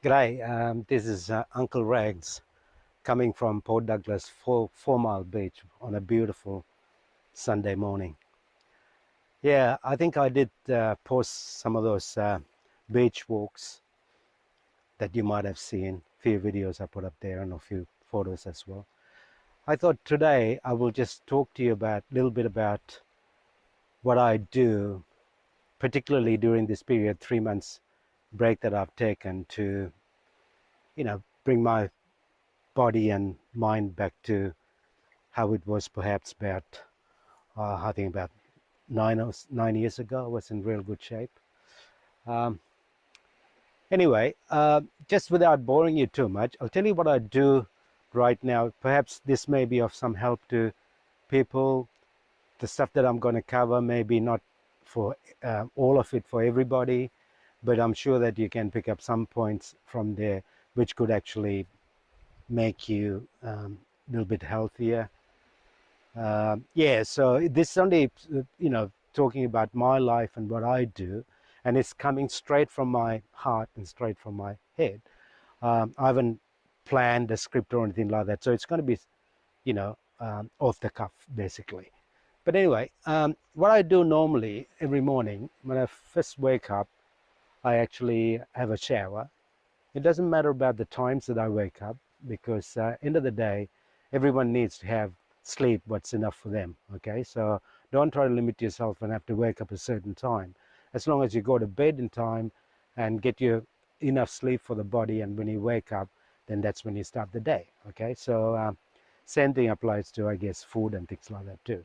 G'day, this is Uncle Rags coming from Port Douglas, Four Mile Beach on a beautiful Sunday morning. Yeah, I think I did post some of those beach walks that you might have seen, a few videos I put up there and a few photos as well. I thought today I will just talk to you about a little bit about what I do, particularly during this period, 3 months break that I've taken to, bring my body and mind back to how it was perhaps about, I think about 9 years ago. I was in real good shape. Um, anyway, just without boring you too much, I'll tell you what I do right now. Perhaps this may be of some help to people. The stuff that I'm going to cover may be not for all of it for everybody, but I'm sure that you can pick up some points from there which could actually make you a little bit healthier. Yeah, so this Sunday, talking about my life and what I do, and it's coming straight from my heart and straight from my head. I haven't planned a script or anything like that, so it's going to be, off the cuff, basically. But anyway, what I do normally every morning when I first wake up, I actually have a shower. It doesn't matter about the times that I wake up because end of the day, everyone needs to have sleep what's enough for them. Okay, so don't try to limit yourself and have to wake up a certain time. As long as you go to bed in time and get your enough sleep for the body, and when you wake up, then that's when you start the day. Okay, so same thing applies to, I guess, food and things like that too.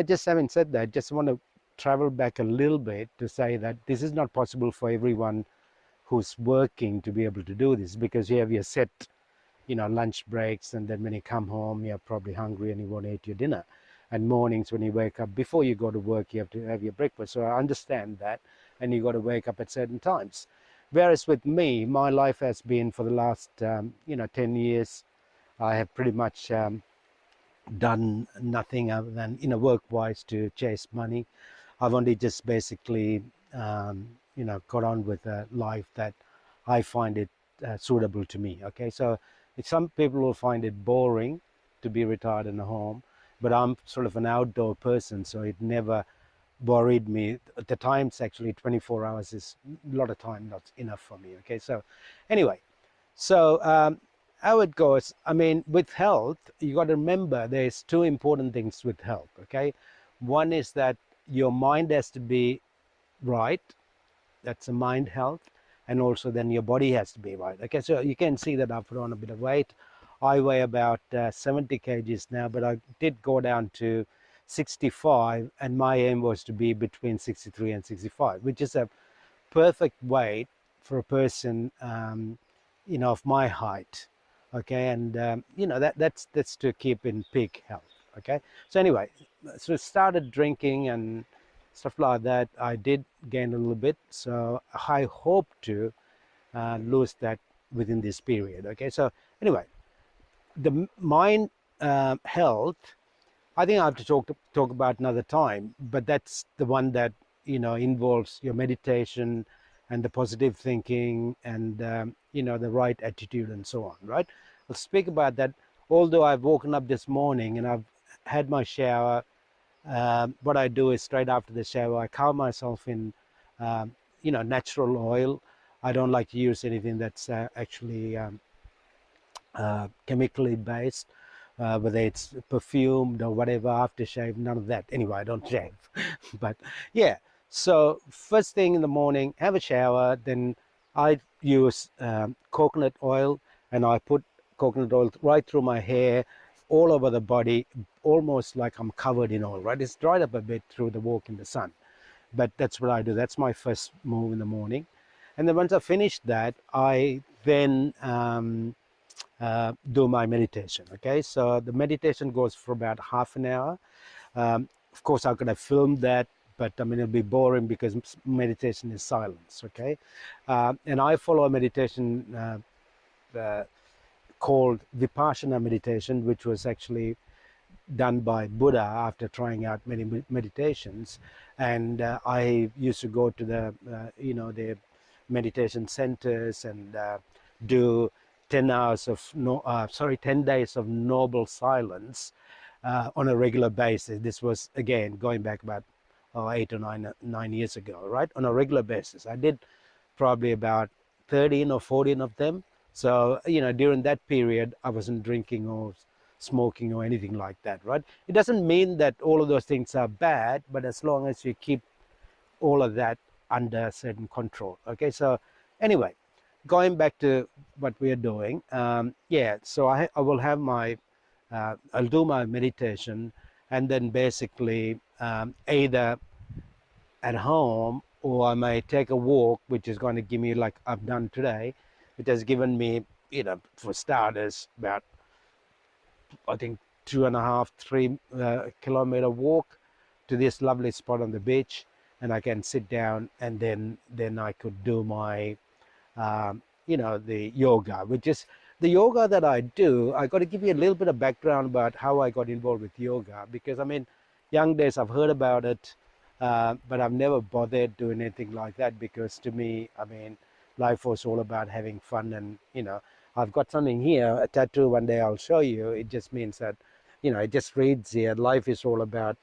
Just having said that, just want to travel back a little bit to say that this is not possible for everyone who's working to be able to do this, because you have your set, lunch breaks, and then when you come home, you're probably hungry and you want to eat your dinner. And mornings when you wake up, before you go to work, you have to have your breakfast. So I understand that, and you got to wake up at certain times. Whereas with me, my life has been for the last, 10 years, I have pretty much done nothing other than, work-wise to chase money. I've only just basically, got on with a life that I find it suitable to me. Okay, so some people will find it boring to be retired in a home, but I'm sort of an outdoor person, so it never worried me. At the times, actually, 24 hours is a lot of time, not enough for me. Okay, so anyway, so how it goes, I mean, with health, you got to remember there's two important things with health. Okay, one is that your mind has to be right. That's a mind health. And also then your body has to be right. Okay, so you can see that I've put on a bit of weight. I weigh about 70 kgs now, but I did go down to 65, and my aim was to be between 63 and 65, which is a perfect weight for a person, of my height. Okay, and that's to keep in peak health. Okay, so anyway, so started drinking and stuff like that. I did gain a little bit, so I hope to lose that within this period. Okay, so anyway, the mind health, I think I have to talk about another time, but that's the one that involves your meditation and the positive thinking and the right attitude and so on. Right? I'll speak about that. Although I've woken up this morning and I've had my shower, what I do is straight after the shower, I cover myself in natural oil. I don't like to use anything that's actually chemically based, whether it's perfumed or whatever, aftershave, none of that. Anyway, I don't shave. But yeah, so first thing in the morning, have a shower, then I use coconut oil, and I put coconut oil right through my hair, all over the body, almost like I'm covered in oil, right? It's dried up a bit through the walk in the sun. But that's what I do. That's my first move in the morning. And then once I finish that, I then do my meditation. Okay, so the meditation goes for about half an hour. Of course, I could have filmed that, but I mean it'll be boring because meditation is silence. Okay, and I follow a meditation called Vipassana meditation, which was actually done by Buddha after trying out many meditations. And I used to go to the meditation centers and do 10 hours of 10 days of noble silence on a regular basis. This was again going back about 8 or 9 years ago, right? On a regular basis, I did probably about 13 or 14 of them. So during that period, I wasn't drinking or smoking or anything like that, right? It doesn't mean that all of those things are bad, but as long as you keep all of that under certain control. Okay, so anyway, going back to what we are doing, yeah, so I will have my I'll do my meditation, and then basically either at home, or I may take a walk, which is going to give me, like I've done today, it has given me, for starters, about, I think, 2.5, 3 kilometer walk to this lovely spot on the beach, and I can sit down, and then I could do my the yoga, which is the yoga that I do. I got to give you a little bit of background about how I got involved with yoga, because I mean, young days I've heard about it, but I've never bothered doing anything like that, because to me, I mean, life was all about having fun. And I've got something here, a tattoo. One day I'll show you. It just means that, it just reads here, life is all about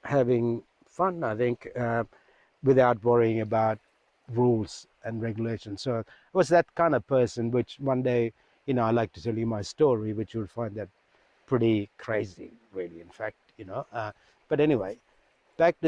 having fun, I think, without worrying about rules and regulations. So I was that kind of person, which one day, I like to tell you my story, which you'll find that pretty crazy, really, in fact, but anyway, back to